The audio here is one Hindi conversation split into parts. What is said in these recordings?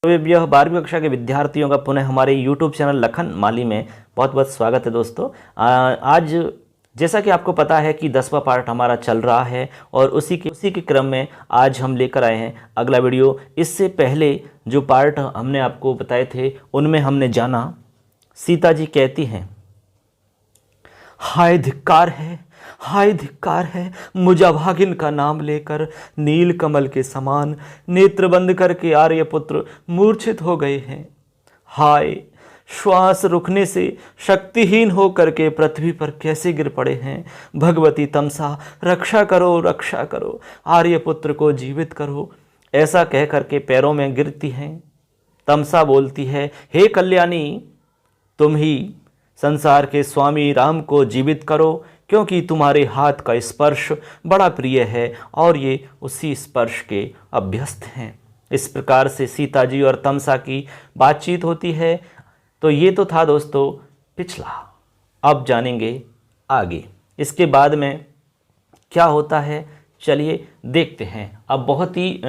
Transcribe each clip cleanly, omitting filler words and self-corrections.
यह 12वीं कक्षा के विद्यार्थियों का पुनः हमारे यूट्यूब चैनल लखन माली में बहुत बहुत स्वागत है दोस्तों। आज जैसा कि आपको पता है कि 10वां पार्ट हमारा चल रहा है और उसी के क्रम में आज हम लेकर आए हैं अगला वीडियो। इससे पहले जो पार्ट हमने आपको बताए थे उनमें हमने जाना सीता जी कहती हैं, हाय धिक्कार है, हाय धिक्कार है, मुजाभागिन का नाम लेकर नील कमल के समान नेत्र बंद करके आर्यपुत्र मूर्छित हो गए हैं। हाय श्वास रुकने से शक्तिहीन हो करके पृथ्वी पर कैसे गिर पड़े हैं। भगवती तमसा रक्षा करो, रक्षा करो, आर्यपुत्र को जीवित करो। ऐसा कह करके पैरों में गिरती हैं। तमसा बोलती है, हे कल्याणी, तुम ही संसार के स्वामी राम को जीवित करो, क्योंकि तुम्हारे हाथ का स्पर्श बड़ा प्रिय है और ये उसी स्पर्श के अभ्यस्त हैं। इस प्रकार से सीता जी और तमसा की बातचीत होती है। तो ये तो था दोस्तों पिछला। अब जानेंगे आगे इसके बाद में क्या होता है, चलिए देखते हैं। अब बहुत ही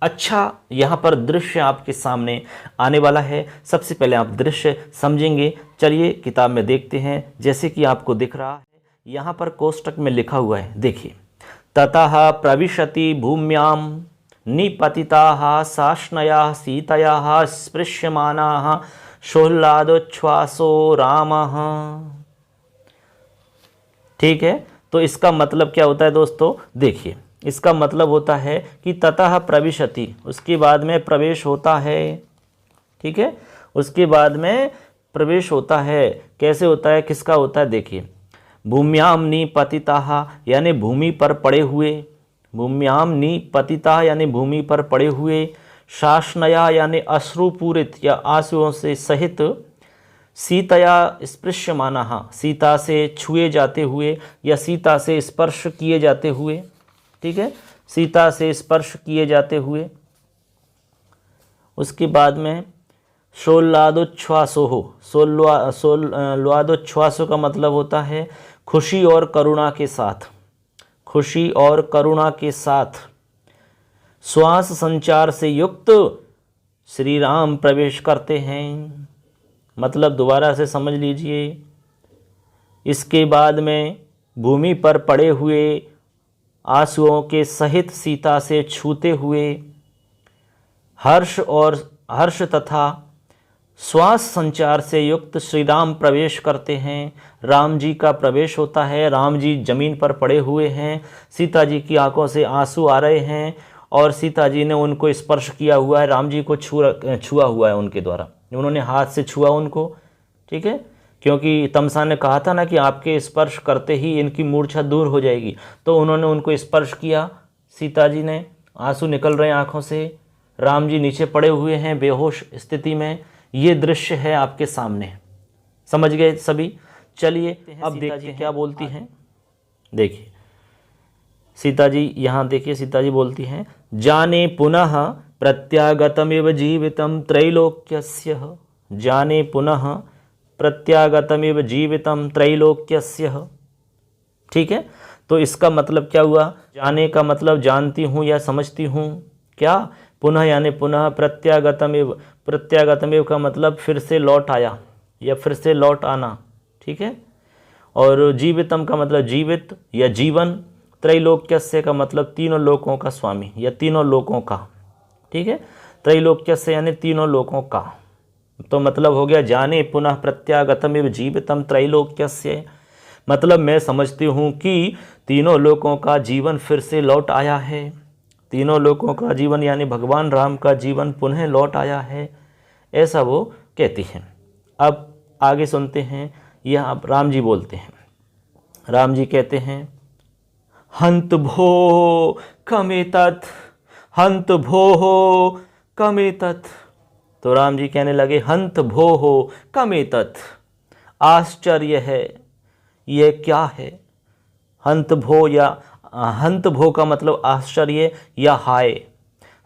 अच्छा यहाँ पर दृश्य आपके सामने आने वाला है। सबसे पहले आप दृश्य समझेंगे। चलिए किताब में देखते हैं। जैसे कि आपको दिख रहा है यहाँ पर कोष्टक में लिखा हुआ है, देखिए, ततः प्रविशति भूम्यां निपतिताः साश्नयाः सीतयाः स्पृश्यमानाः शोल्लादोच्छ्वासो रामः। ठीक है, तो इसका मतलब क्या होता है दोस्तों, देखिए, इसका मतलब होता है कि ततः प्रविशति, उसके बाद में प्रवेश होता है। ठीक है, उसके बाद में प्रवेश होता है। कैसे होता है, किसका होता है, देखिए, भूम्याम निपतिताः यानी भूमि पर पड़े हुए, भूम्याम निपतिताः यानी भूमि पर पड़े हुए, शासनया यानी अश्रुपूरित या आंसुओं से सहित, सीतया स्पृश्यमानाः सीता से छुए जाते हुए या सीता से स्पर्श किए जाते हुए। ठीक है, सीता से स्पर्श किए जाते हुए। उसके बाद में शोल्लादोच्छ्वासो हो, शोल्लादोच्छ्वासो का मतलब होता है खुशी और करुणा के साथ, खुशी और करुणा के साथ श्वास संचार से युक्त श्री राम प्रवेश करते हैं। मतलब दोबारा से समझ लीजिए। इसके बाद में भूमि पर पड़े हुए आंसुओं के सहित सीता से छूते हुए हर्ष तथा श्वास संचार से युक्त श्री राम प्रवेश करते हैं। राम जी का प्रवेश होता है। राम जी जमीन पर पड़े हुए हैं। सीता जी की आंखों से आंसू आ रहे हैं और सीता जी ने उनको स्पर्श किया हुआ है, राम जी को छुआ हुआ है उनके द्वारा, उन्होंने हाथ से छुआ उनको। ठीक है, क्योंकि तमसा ने कहा था ना कि आपके स्पर्श करते ही इनकी मूर्छा दूर हो जाएगी, तो उन्होंने उनको स्पर्श किया। सीता जी ने, आंसू निकल रहे हैं आंखों से, राम जी नीचे पड़े हुए हैं बेहोश स्थिति में। ये दृश्य है आपके सामने। समझ गए सभी? चलिए अब देखते हैं क्या बोलती हैं। देखिए सीता जी, यहाँ देखिए सीता जी बोलती हैं, जाने पुनः प्रत्यागतमिव जीवितम त्रैलोक्यस्य, जाने पुनः प्रत्यागतमिव जीवितम त्रैलोक्यस्य। ठीक है, तो इसका मतलब क्या हुआ, जाने का मतलब जानती हूँ या समझती हूँ। क्या, पुनः यानी पुनः, प्रत्यागतमिव, प्रत्यागतमिव का मतलब फिर से लौट आया या फिर से लौट आना। ठीक है, और जीवितम का मतलब जीवित या जीवन, त्रैलोक्यस्य का मतलब तीनों लोकों का स्वामी या तीनों लोकों का। ठीक है, त्रैलोक्यस्य यानी तीनों लोकों का। तो मतलब हो गया जाने पुनः प्रत्यागतमिव जीवितम त्रैलोक्यस्य, मतलब मैं समझती हूँ कि तीनों लोकों का जीवन फिर से लौट आया है। तीनों लोकों का जीवन यानी भगवान राम का जीवन पुनः लौट आया है, ऐसा वो कहती हैं। अब आगे सुनते हैं। यह अब राम जी बोलते हैं। राम जी कहते हैं, हंत भो कमेतत्, हंत भो कमेतत्। तो राम जी कहने लगे, हंत भो हो कमेतत्, आश्चर्य है, यह क्या है। हंत भो या हंत भो का मतलब आश्चर्य या हाय,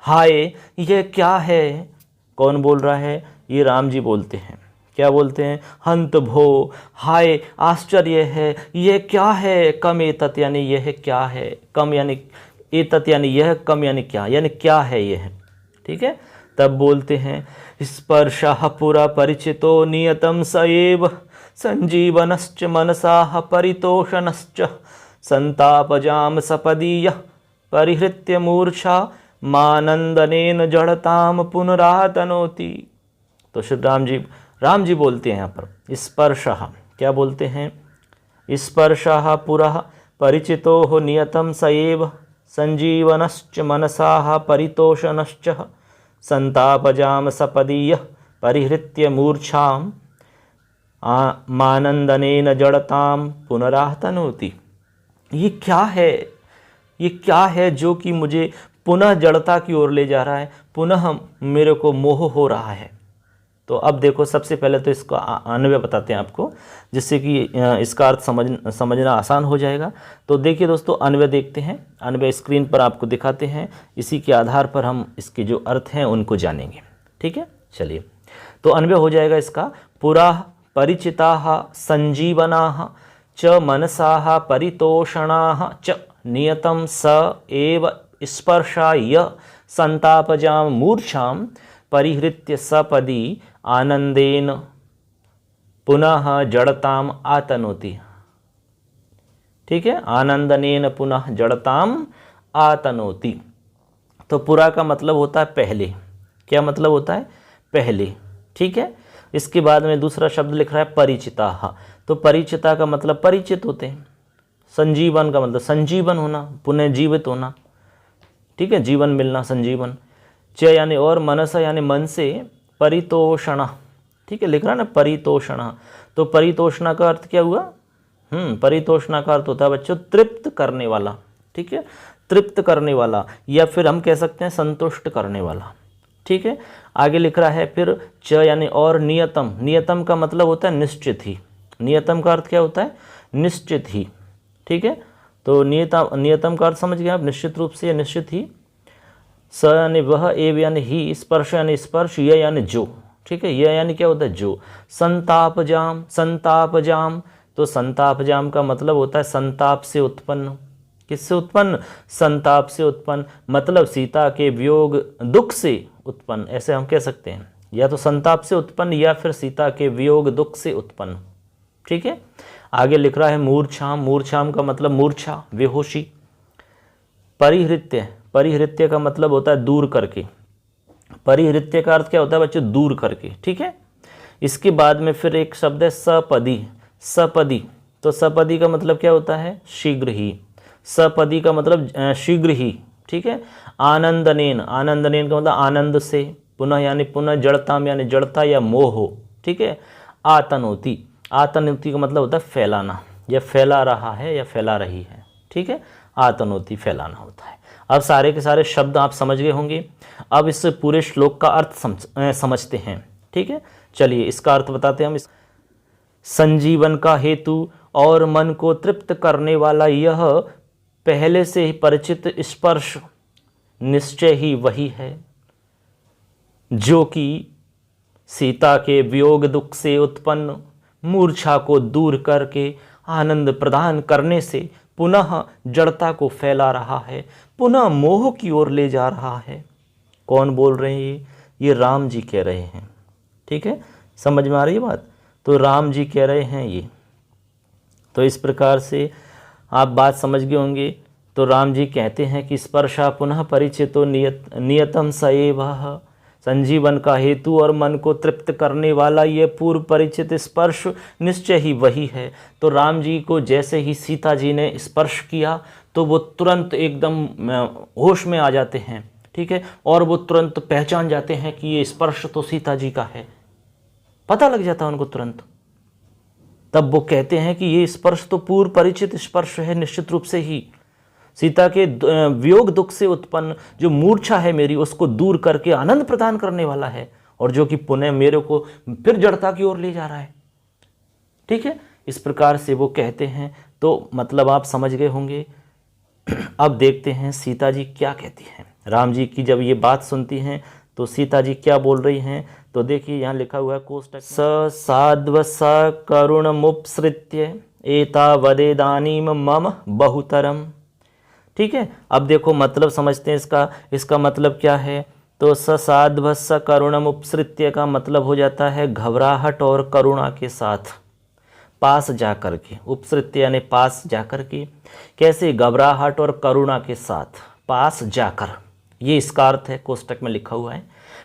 हाय यह क्या है। कौन बोल रहा है, ये राम जी बोलते हैं। क्या बोलते हैं, हंत भो, हाय आश्चर्य है, यह क्या है। कम एतत् यानी यह क्या है, कम यानी एतत् यानी यह, कम यानी क्या है यह। ठीक है, तब बोलते हैं स्पर्शः पुरा परिचितो नियतं स एव संजीवनश्च मनसाः परितोषणश्च संतापजाम सपदीय परिहृत्य मूर्छा मानंदनेन जड़ताम पुनरातनोति। तो श्री राम जी बोलते हैं यहाँ पर स्पर्शः, क्या बोलते हैं? स्पर्शः पुरः परिचितो नियतं स एव संजीवनश्च मनसाः परितोषणश्च संतापजाम सपदीय परिहृत्य मूर्छाम मानंदनेन जड़ताम पुनरातनोति। ये क्या है? ये क्या है जो कि मुझे पुनः जड़ता की ओर ले जा रहा है, पुनः मेरे को मोह हो रहा है? तो अब देखो, सबसे पहले तो इसका अन्वय बताते हैं आपको, जिससे कि इसका अर्थ समझना आसान हो जाएगा। तो देखिए दोस्तों, अन्वय देखते हैं। अन्वय स्क्रीन पर आपको दिखाते हैं, इसी के आधार पर हम इसके जो अर्थ हैं उनको जानेंगे। ठीक है, चलिए। तो अन्वय हो जाएगा इसका, पुरा परिचिताः संजीवनाः च मनसाः परितोषणाः च नियतं स एव स्पर्शाय संतापजाम मूर्छाम परिहृत्य सपदी आनंदेन पुनः जड़ताम आतनोति। ठीक है, आनंदनेन पुनः जड़ताम आतनोति। तो पुरा का मतलब होता है पहले। क्या मतलब होता है? पहले। ठीक है, इसके बाद में दूसरा शब्द लिख रहा है परिचिता। तो परिचिता का मतलब परिचित होते हैं। संजीवन का मतलब संजीवन होना, पुनः जीवित होना। ठीक है, जीवन मिलना, संजीवन। च यानी और, मनस यानी मन से, परितोषण। ठीक है, लिख रहा है ना परितोषण। तो परितोषणा का अर्थ क्या हुआ? परितोषणा का अर्थ होता है बच्चों तृप्त करने वाला। ठीक है, तृप्त करने वाला, या फिर हम कह सकते हैं संतुष्ट करने वाला। ठीक है, आगे लिख रहा है फिर च यानी और, नियतम। नियतम का मतलब होता है निश्चित ही। नियतम का अर्थ क्या होता है? निश्चित ही। ठीक है, तो नियतम का अर्थ समझ गए आप, निश्चित रूप से या निश्चित ही। स यानी वह, एव यानी ही, स्पर्श यानी स्पर्श, य यानी जो। ठीक है, यह यानी क्या होता है? जो। संतापजाम, संतापजाम। तो संतापजाम का मतलब होता है संताप से उत्पन्न। किससे उत्पन्न? संताप से उत्पन्न, मतलब सीता के वियोग दुख से उत्पन्न, ऐसे हम कह सकते हैं। या तो संताप से उत्पन्न या फिर सीता के वियोग दुख से उत्पन्न। ठीक है, आगे लिख रहा है मूर्छाम। मूर्छाम का मतलब मूर्छा, बेहोशी। परिहृत्य, परिहृत्य का मतलब होता है दूर करके। परिहृत्य का अर्थ क्या होता है बच्चों? दूर करके। ठीक है, इसके बाद में फिर एक शब्द है सपदी। सपदी, तो सपदी का मतलब क्या होता है? शीघ्र ही। सपदी का मतलब शीघ्र ही। ठीक है, आनंदनेन, आनंदनेन का मतलब आनंद से, पुनः यानी पुनः, जड़ताम यानी जड़ता या मोह। ठीक है, आतनोति, आतनोति का मतलब होता है फैलाना, या फैला रहा है या फैला रही है। ठीक है, आतनोति फैलाना होता है। अब सारे के सारे शब्द आप समझ गए होंगे। अब इस पूरे श्लोक का अर्थ समझते हैं। ठीक है, चलिए इसका अर्थ बताते हैं हम। संजीवन का हेतु और मन को तृप्त करने वाला यह पहले से ही परिचित स्पर्श निश्चय ही वही है जो कि सीता के वियोग दुख से उत्पन्न मूर्छा को दूर करके आनंद प्रदान करने से पुनः जड़ता को फैला रहा है, पुनः मोह की ओर ले जा रहा है। कौन बोल रहे हैं? ये राम जी कह रहे हैं। ठीक है, समझ में आ रही है बात? तो राम जी कह रहे हैं ये। तो इस प्रकार से आप बात समझ गए होंगे। तो राम जी कहते हैं कि स्पर्शा पुनः परिचितो नियतम स एवः, संजीवन का हेतु और मन को तृप्त करने वाला ये पूर्व परिचित स्पर्श निश्चय ही वही है। तो राम जी को जैसे ही सीता जी ने स्पर्श किया तो वो तुरंत एकदम होश में आ जाते हैं। ठीक है, और वो तुरंत पहचान जाते हैं कि ये स्पर्श तो सीता जी का है, पता लग जाता है उनको तुरंत। तब वो कहते हैं कि ये स्पर्श तो पूर्व परिचित स्पर्श है, निश्चित रूप से ही सीता के वियोग दुख से उत्पन्न जो मूर्छा है मेरी, उसको दूर करके आनंद प्रदान करने वाला है, और जो कि पुनः मेरे को फिर जड़ता की ओर ले जा रहा है। ठीक है, इस प्रकार से वो कहते हैं। तो मतलब आप समझ गए होंगे। अब देखते हैं सीता जी क्या कहती हैं। राम जी की जब ये बात सुनती हैं तो सीता जी क्या बोल रही हैं, तो देखिए यहाँ लिखा हुआ है कोष्टक, स साध्व स करुणमुपसृत्य एतावदेदानीम मम बहुतरम। ठीक है, अब देखो मतलब समझते हैं इसका। इसका मतलब क्या है तो ससाध्वस करुणम उपसृत्य का मतलब हो जाता है घबराहट और करुणा के साथ, पास जाकर के। उपसृत्य यानी पास जाकर के। कैसे? घबराहट और करुणा के साथ, पास जाकर, ये इसका अर्थ है, कोष्टक में लिखा हुआ है।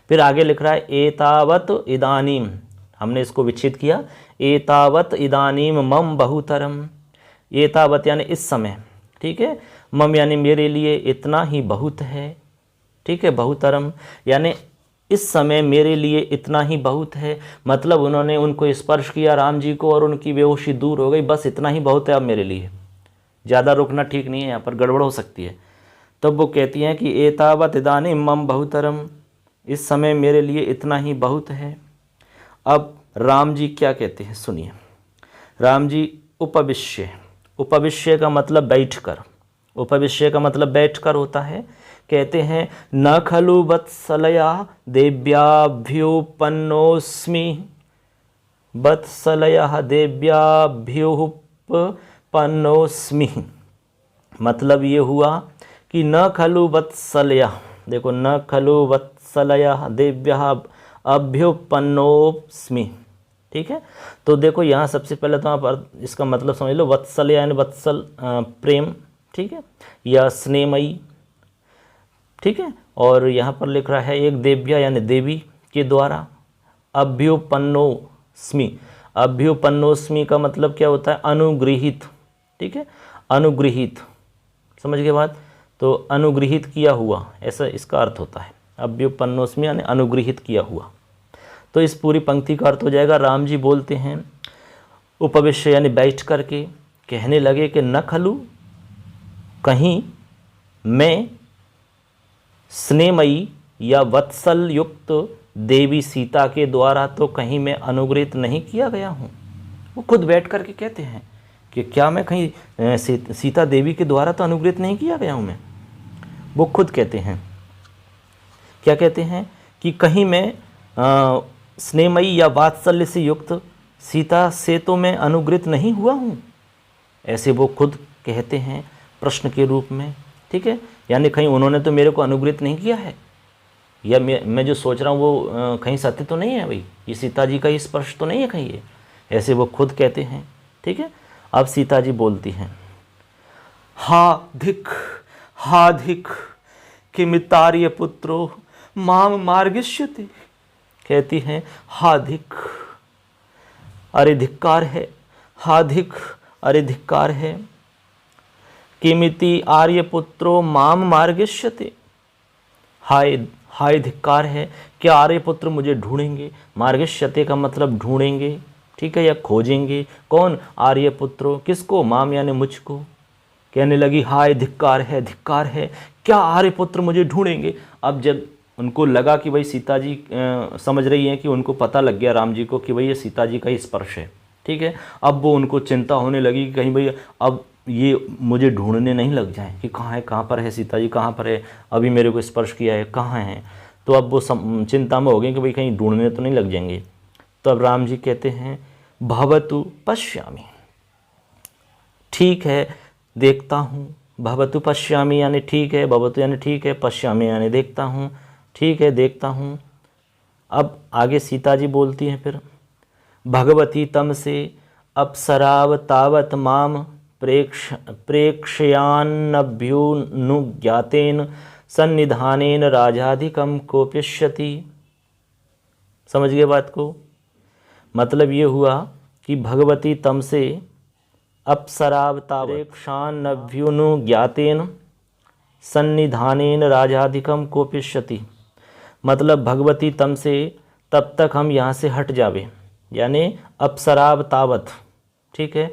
फिर आगे लिख रहा है एतावत इदानीम, हमने इसको विच्छेद किया, एतावत इदानीम मम बहुतरम। एतावत यानी इस समय, ठीक है। मम यानी मेरे लिए, इतना ही बहुत है, ठीक है। बहुतरम यानी इस समय मेरे लिए इतना ही बहुत है। मतलब उन्होंने उनको स्पर्श किया राम जी को और उनकी बेहोशी दूर हो गई, बस इतना ही बहुत है अब मेरे लिए, ज़्यादा रुकना ठीक नहीं है, यहाँ पर गड़बड़ हो सकती है। तब वो कहती हैं कि एतावत इदानीम मम बहुतरम, इस समय मेरे लिए इतना ही बहुत है। अब राम जी क्या कहते हैं सुनिए। राम जी उपविश्य, उपविश्य का मतलब बैठकर, उपविश्य का मतलब बैठकर होता है। कहते हैं न खलु वत्सलया देव्याभ्युपन्नोस्मि, वत्सलया देव्याभ्युपन्नोस्मि। मतलब ये हुआ कि न खलु वत्सलया, देखो न खलु वत्सलया देव्या अभ्युपन्नोस्मि, ठीक है। तो देखो यहाँ सबसे पहले तो आप इसका मतलब समझ लो, वत्सल यानी वत्सल प्रेम, ठीक है, या स्नेहमयी, ठीक है। और यहाँ पर लिख रहा है एक देव्या यानी देवी के द्वारा, अभ्युपन्नोस्मि, अभ्युपन्नोस्मि का मतलब क्या होता है? अनुगृहित, ठीक है, अनुगृहित, समझ गए बात? तो अनुगृहित किया हुआ, ऐसा इसका अर्थ होता है। अभ्युपन्नोस्मि यानी अनुगृहित किया हुआ। तो इस पूरी पंक्ति का अर्थ हो जाएगा, राम जी बोलते हैं उपविश्य यानी बैठ करके, कहने लगे कि न खलु, कहीं मैं स्नेहमयी या वत्सल युक्त देवी सीता के द्वारा तो कहीं मैं अनुगृहित नहीं किया गया हूँ। वो खुद बैठ करके कहते हैं कि क्या मैं कहीं सीता देवी के द्वारा तो अनुगृहित नहीं किया गया हूँ मैं। वो खुद कहते हैं, क्या कहते हैं कि कहीं मैं स्नेहमयी या वात्सल्य से युक्त सीता से तो मैं अनुगृहित नहीं हुआ हूँ, ऐसे वो खुद कहते हैं प्रश्न के रूप में, ठीक है। यानी कहीं उन्होंने तो मेरे को अनुगृहित नहीं किया है, या मैं जो सोच रहा हूँ वो कहीं सत्य तो नहीं है भाई, ये सीता जी का ही स्पर्श तो नहीं है कहीं ये, ऐसे वो खुद कहते हैं, ठीक है। अब सीता जी बोलती हैं, हा धिक किमितार्य पुत्रो माम मार्गिष्यति। कहती हैं हा धिक, अरे धिक्कार है, हा धिक, अरे धिक्कार है, किमिति आर्यपुत्रो माम मार्गिष्यति। हाय धिक्कार है, क्या आर्यपुत्र मुझे ढूंढेंगे? मार्गिष्यते का मतलब ढूंढेंगे, ठीक है, या खोजेंगे। कौन? आर्यपुत्रो, किसको? माम यानी मुझको। कहने लगी हाय धिक्कार है, क्या आर्यपुत्र मुझे ढूंढेंगे? अब जब उनको लगा कि भाई सीता जी समझ रही हैं कि उनको पता लग गया राम जी को कि भाई ये सीता जी का ही स्पर्श है, ठीक है। अब वो उनको चिंता होने लगी कि कहीं भाई अब ये मुझे ढूंढने नहीं लग जाए कि कहाँ पर है सीता जी, कहाँ पर है, अभी मेरे को स्पर्श किया है, कहाँ है। तो अब वो चिंता में हो गई कि भाई कहीं ढूंढने तो नहीं लग जाएंगे। तो अब राम जी कहते हैं भवतु पश्यामि, ठीक है देखता हूँ। भवतु पश्यामि यानी ठीक है, भवतु यानी ठीक है, पश्यामि यानी देखता हूँ, ठीक है देखता हूँ। अब आगे सीता जी बोलती हैं फिर, भगवती तम से अप्सराव तावत माम प्रेक्षयान्नभ्युनुज्ञातेन सन्निधानेन राजाधिकम कोपिष्यति। समझ गए बात को? मतलब ये हुआ कि भगवती तम से अप्सरावतावेक्षान्नभ्युनुज्ञातेन सन्निधानेन राजाधिकम कोपिष्यति। मतलब भगवती तम से तब तक हम यहाँ से हट जावे, यानी अप्सराव तावत, ठीक है।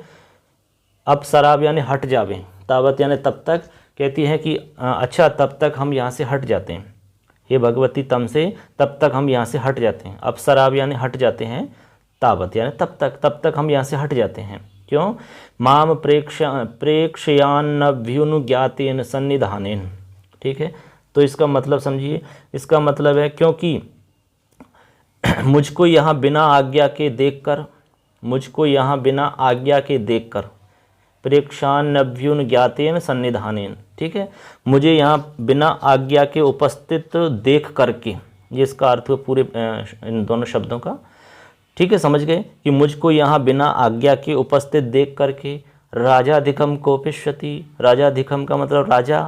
अप्सराव यानी हट जावे, तावत यानी तब तक। कहती है कि अच्छा तब तक हम यहाँ से हट जाते हैं, हे भगवती तम से तब तक हम यहाँ से हट जाते हैं। अप्सराव यानी हट जाते हैं, तावत यानी तब तक हम यहाँ से हट जाते हैं। क्यों? माम प्रेक्षयान्नभ्युनुज्ञातेन सन्निधानेन, ठीक है। तो इसका मतलब समझिए, इसका मतलब है क्योंकि मुझको यहाँ बिना आज्ञा के देखकर, मुझको यहाँ बिना आज्ञा के देखकर, प्रेक्षान्नभ्युनुज्ञातेन सन्निधानेन, ठीक है। मुझे यहाँ बिना आज्ञा के उपस्थित देख करके, ये इसका अर्थ है पूरे इन दोनों शब्दों का, ठीक है, समझ गए कि मुझको यहाँ बिना आज्ञा के उपस्थित देख करके राजाधिकम कोपिष्यति, राजाधिकम का मतलब राजा,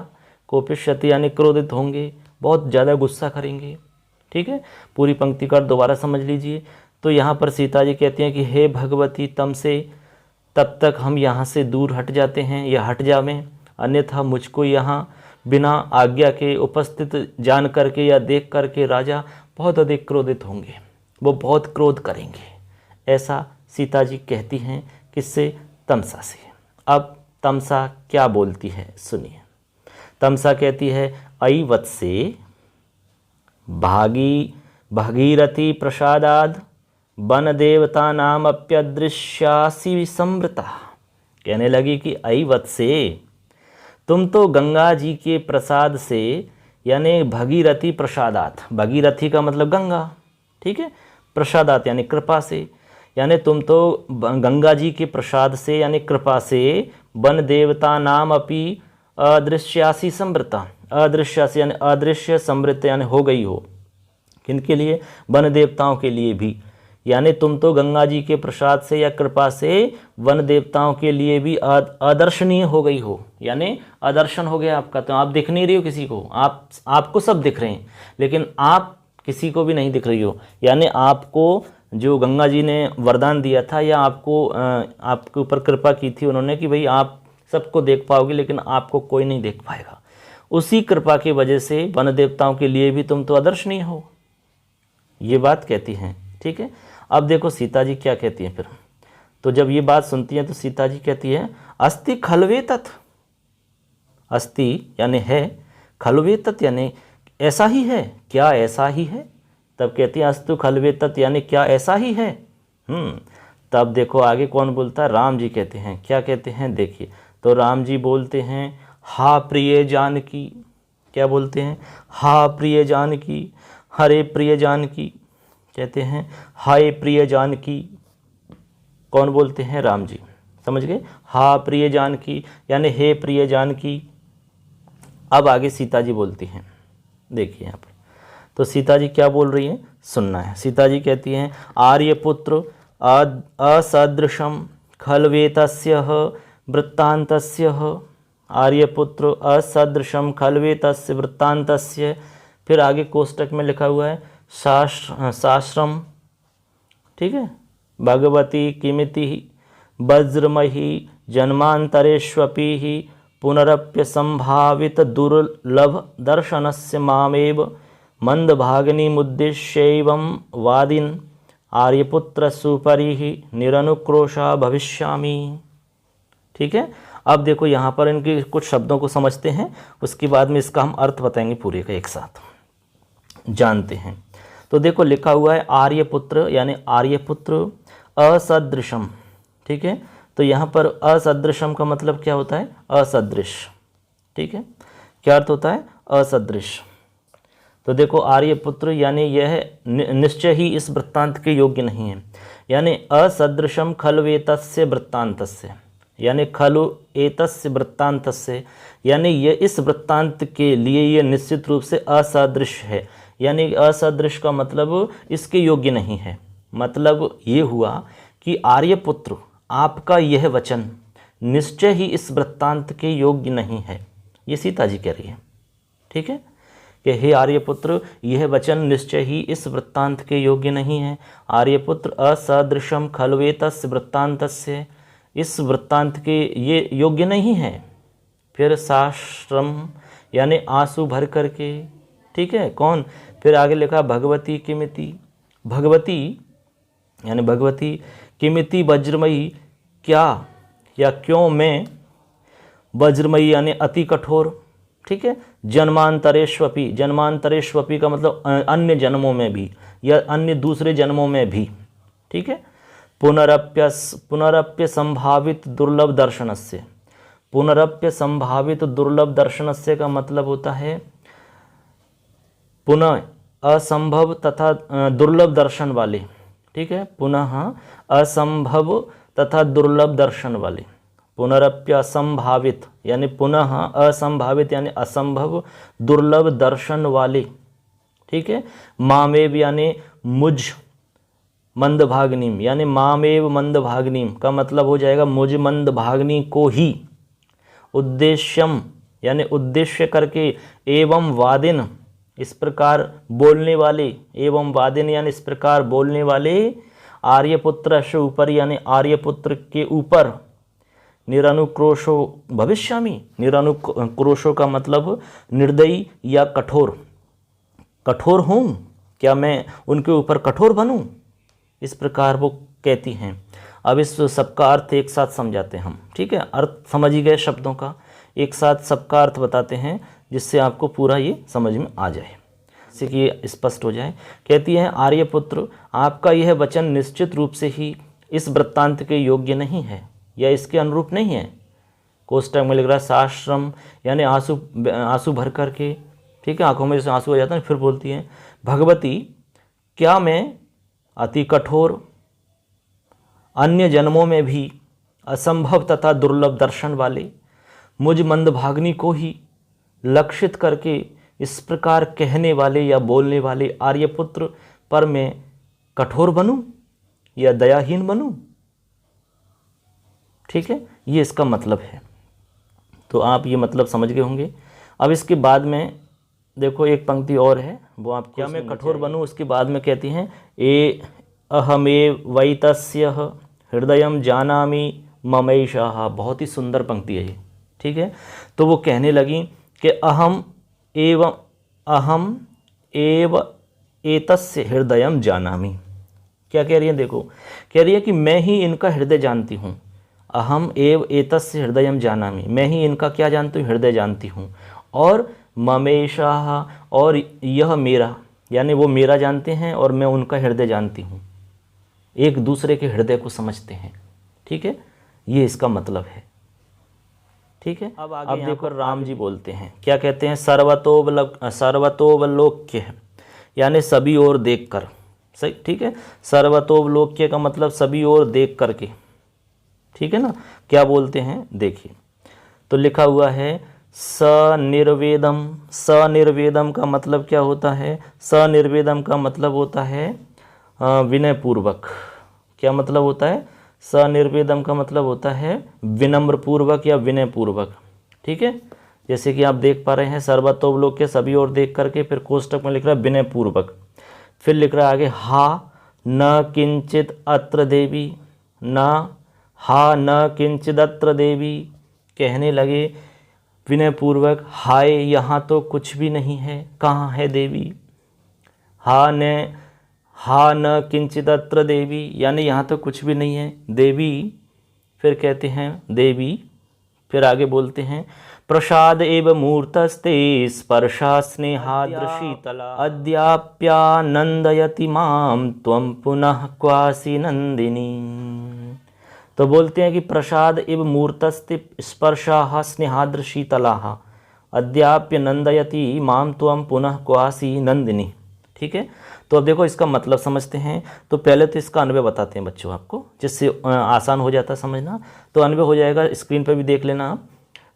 कोपिष्यति यानी क्रोधित होंगे, बहुत ज़्यादा गुस्सा करेंगे, ठीक है। पूरी पंक्ति का दोबारा समझ लीजिए। तो यहाँ पर सीता जी कहती हैं कि हे भगवती, तम से तब तक हम यहाँ से दूर हट जाते हैं या हट जावें, अन्यथा मुझको यहाँ बिना आज्ञा के उपस्थित जान करके या देख करके राजा बहुत अधिक क्रोधित होंगे, वो बहुत क्रोध करेंगे। ऐसा सीता जी कहती हैं किससे? तमसा से। अब तमसा क्या बोलती है सुनिए। तमसा कहती है अयि वत्से भागीरथी प्रसादाद वन देवता नाम अप्यदृश्यासी विसमृता। कहने लगी कि अयि वत्से, तुम तो गंगा जी के प्रसाद से, यानी भगीरथी प्रसादात, भगीरथी का मतलब गंगा, ठीक है, प्रसादात यानी कृपा से, यानी तुम तो गंगा जी के प्रसाद से यानी कृपा से वन देवता नाम अपि अदृश्यासी समृता, अदृश्यासी यानी अदृश्य, समृत यानी हो गई हो, किनके लिए? वन देवताओं के लिए भी, यानी तुम तो गंगा जी के प्रसाद से या कृपा से वन देवताओं के लिए भी अदर्शनीय हो गई हो, यानी अदर्शन हो गया आपका। तो आप दिख नहीं रही हो किसी को, आपको सब दिख रहे हैं लेकिन आप किसी को भी नहीं दिख रही हो, यानी आपको जो गंगा जी ने वरदान दिया था या आपके ऊपर कृपा की थी उन्होंने कि भाई आप सबको देख पाओगे लेकिन आपको कोई नहीं देख पाएगा, उसी कृपा की वजह से वन देवताओं के लिए भी तुम तो अदर्शनीय हो, ये बात कहती हैं, ठीक है। अब देखो सीता जी क्या कहती हैं फिर। तो जब ये बात सुनती हैं तो सीता जी कहती है अस्ति खलवे तत्, अस्ति यानी है, खलवे तत् यानी ऐसा ही है, क्या ऐसा ही है? तब कहती है अस्तु खलवे तत् यानी क्या ऐसा ही है। तब देखो आगे कौन बोलता है? राम जी कहते हैं। क्या कहते हैं देखिए, तो राम जी बोलते हैं हा प्रिय जानकी। क्या बोलते हैं? हा प्रिय जानकी, हरे प्रिय जानकी, कहते हैं हाय प्रिय जानकी। कौन बोलते हैं? राम जी, समझ गए। हा प्रिय जानकी यानी हे प्रिय जानकी। अब आगे सीता जी बोलती हैं, देखिए यहाँ पर। तो सीता जी क्या बोल रही हैं सुनना है। सीता जी कहती हैं आर्यपुत्र असदृशम खलवेतस्य वृत्तान्तस्य, आर्यपुत्र असदृशम खलवेतस्य वृत्तान्तस्य। फिर आगे कोष्टक में लिखा हुआ है शास्त्रम, ठीक है, भगवती किमिति वज्रमही जन्मांतरेष्वपि पुनरप्य संभावित दुर्लभ दर्शनस्य मामेव मंदभागिनी मुद्दिश्यैवं वादिन आर्यपुत्र सुपरि निरनुक्रोशा भविष्यामि। ठीक है। अब देखो यहाँ पर इनके कुछ शब्दों को समझते हैं, उसके बाद में इसका हम अर्थ बताएंगे पूरे का एक साथ जानते हैं। तो देखो लिखा हुआ है आर्यपुत्र यानी आर्यपुत्र असदृशम। ठीक है, तो यहाँ पर असदृशम का मतलब क्या होता है? असदृश। ठीक है, क्या अर्थ होता है? असदृश। तो देखो आर्यपुत्र यानी यह निश्चय ही इस वृत्तांत के योग्य नहीं है, यानी असदृशम खलु एतस्य वृत्तांतस्य, यानी खलु एतस्य वृत्तांतस्य, यानी यह इस वृत्तांत के लिए यह निश्चित रूप से असदृश है। यानी असदृश का मतलब इसके योग्य नहीं है। मतलब ये हुआ कि आर्यपुत्र आपका यह वचन निश्चय ही इस वृत्तांत के योग्य नहीं है, ये सीता जी कह रही है। ठीक है, कि हे आर्यपुत्र यह वचन निश्चय ही इस वृत्तांत के योग्य नहीं है। आर्यपुत्र असदृशम खलु एतस्य वृत्तांतस्य, इस वृत्तांत के ये योग्य नहीं है। फिर साश्रम यानी आंसू भर करके। ठीक है, कौन? फिर आगे लिखा भगवती किमिति, भगवती यानी भगवती, किमिति वज्रमयी, क्या या क्यों मैं, वज्रमयी यानी अति कठोर। ठीक है, जन्मांतरेष्वपि, जन्मांतरेष्वपि का मतलब अन्य जन्मों में भी या अन्य दूसरे जन्मों में भी। ठीक है, पुनरप्य संभावित दुर्लभ दर्शनस्य, पुनरप्य संभावित दुर्लभ दर्शनस्य का मतलब होता है पुनः असंभव तथा दुर्लभ दर्शन वाले। ठीक है, पुनः असंभव तथा दुर्लभ दर्शन वाले, पुनरप्य असंभावित यानी पुनः असंभावित यानी असंभव दुर्लभ दर्शन वाले, ठीक है। मामेव यानी मुझ, मंदभाग्निम यानी मामेव मंदभाग्निम का मतलब हो जाएगा मुझ मंदभाग्नि को ही। उद्देश्यम यानी उद्देश्य करके, एवं वादिन इस प्रकार बोलने वाले, एवं वादिन यानी इस प्रकार बोलने वाले, आर्यपुत्र से ऊपर यानी आर्यपुत्र के ऊपर, निरनुक्रोशो भविष्यामि, निरनुक्रोशो का मतलब निर्दयी या कठोर, कठोर हूँ क्या मैं उनके ऊपर कठोर बनूं, इस प्रकार वो कहती हैं। अब इस सबका अर्थ एक साथ समझाते हैं हम, ठीक है। अर्थ समझ ही गए शब्दों का, एक साथ सबका अर्थ बताते हैं जिससे आपको पूरा ये समझ में आ जाए, जिससे कि ये स्पष्ट हो जाए। कहती है आर्यपुत्र, आपका यह वचन निश्चित रूप से ही इस वृत्तांत के योग्य नहीं है या इसके अनुरूप नहीं है। कोष्टक में लिख रहा है साश्रम यानी आंसू भर करके, ठीक है, आंखों में जैसे आंसू आ जाता है। फिर बोलती हैं भगवती, क्या मैं अति कठोर, अन्य जन्मों में भी असंभव तथा दुर्लभ दर्शन वाले मुझ मंदभाग्नि को ही लक्षित करके इस प्रकार कहने वाले या बोलने वाले आर्यपुत्र पर मैं कठोर बनूं या दयाहीन बनूं, ठीक है, ये इसका मतलब है। तो आप ये मतलब समझ गए होंगे। अब इसके बाद में देखो एक पंक्ति और है, वो आप क्या मैं कठोर बनूं, उसके बाद में कहती हैं ए अहमेव वैतस्य हृदयम जानामि ममैषा। बहुत ही सुंदर पंक्ति है ये, ठीक है। तो वो कहने लगी कि अहम एव एतस्य हृदयम जानामि। क्या कह रही है, देखो कह रही है कि मैं ही इनका हृदय जानती हूँ। अहम एव एतस्य हृदयम जानामि, मैं ही इनका क्या जानती हूँ, हृदय जानती हूँ। और ममेशा, और यह मेरा, यानी वो मेरा जानते हैं और मैं उनका हृदय जानती हूँ, एक दूसरे के हृदय को समझते हैं, ठीक है, ये इसका मतलब है, ठीक है। अब देखो राम जी बोलते हैं, क्या कहते हैं, सर्वतोवलोक्य यानी सभी ओर देख कर, सही, ठीक है। सर्वतोवलोक्य का मतलब सभी ओर देख करके, ठीक है ना। क्या बोलते हैं देखिए, तो लिखा हुआ है सनिर्वेदम। सनिर्वेदम का मतलब क्या होता है, सनिर्वेदम का मतलब होता है विनय पूर्वक। क्या मतलब होता है, सनिर्वेदम का मतलब होता है विनम्र पूर्वक या विनय पूर्वक, ठीक है। जैसे कि आप देख पा रहे हैं सर्वतोवलोक्य सभी ओर देख करके, फिर कोष्टक में लिख रहा है विनय पूर्वक, फिर लिख रहा है आगे हा न किंचित अत्र देवी, न हा न किंचित अत्र देवी, कहने लगे विनय पूर्वक हाय यहाँ तो कुछ भी नहीं है, कहाँ है देवी। हा न किंचित अत्र देवी यानी यहाँ तो कुछ भी नहीं है देवी। फिर कहते हैं देवी, फिर आगे बोलते हैं प्रसाद एव मूर्तस्ते स्पर्शा स्नेहादृशीतला अद्याप्यानंदयति माम त्वं पुनः क्वासी नंदिनी। तो बोलते हैं कि प्रसाद एव मूर्तस्ते स्पर्शा स्नेहादृशीतला अद्याप्य नंदयति माम त्वं पुनः क्वासी नंदिनी, ठीक है। तो अब देखो इसका मतलब समझते हैं। तो पहले तो इसका अन्वय बताते हैं बच्चों आपको, जिससे आसान हो जाता है समझना। तो अन्वय हो जाएगा, स्क्रीन पर भी देख लेना आप।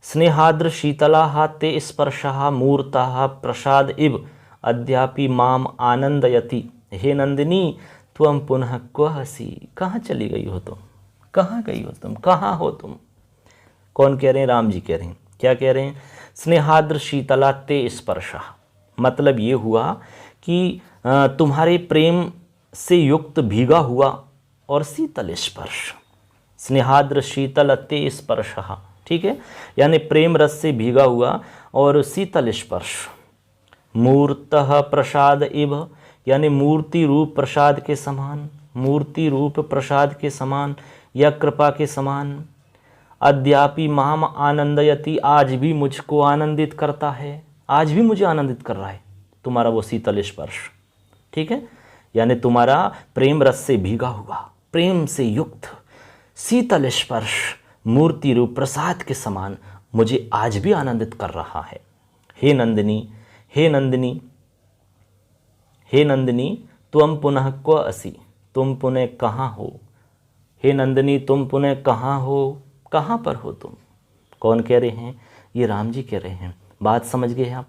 स्नेहाद्र शीतला ते स्पर्शा मूर्ता प्रसाद इव अद्यापि माम आनंदयति। हे नंदिनी त्वं पुनः क्वहसी। कहाँ चली गई हो तुम, कहाँ गई हो तुम, कहाँ हो तुम। कौन कह रहे हैं, राम जी कह रहे हैं। क्या कह रहे हैं, स्नेहाद्र शीतला ते स्पर्शा, मतलब ये हुआ कि तुम्हारे प्रेम से युक्त भीगा हुआ और शीतल स्पर्श। स्नेहाद्र शीतल ते स्पर्श, ठीक है, यानी प्रेम रस से भीगा हुआ और शीतल स्पर्श। मूर्तः प्रसाद इव यानी मूर्ति रूप प्रसाद के समान, मूर्ति रूप प्रसाद के समान या कृपा के समान। अद्यापि माम आनंदयति, आज भी मुझको आनंदित करता है, आज भी मुझे आनंदित कर रहा है तुम्हारा वो शीतल स्पर्श, ठीक है, यानी तुम्हारा प्रेम रस से भीगा हुआ, प्रेम से युक्त शीतल स्पर्श मूर्ति रूप प्रसाद के समान मुझे आज भी आनंदित कर रहा है। हे नंदिनी, हे नंदिनी, हे नंदिनी त्वं पुनः क्व असि, तुम पुनः कहाँ हो। हे नंदिनी तुम पुनः कहाँ हो, कहाँ पर हो तुम? कौन कह रहे हैं? ये राम जी कह रहे हैं। बात समझ गए आप?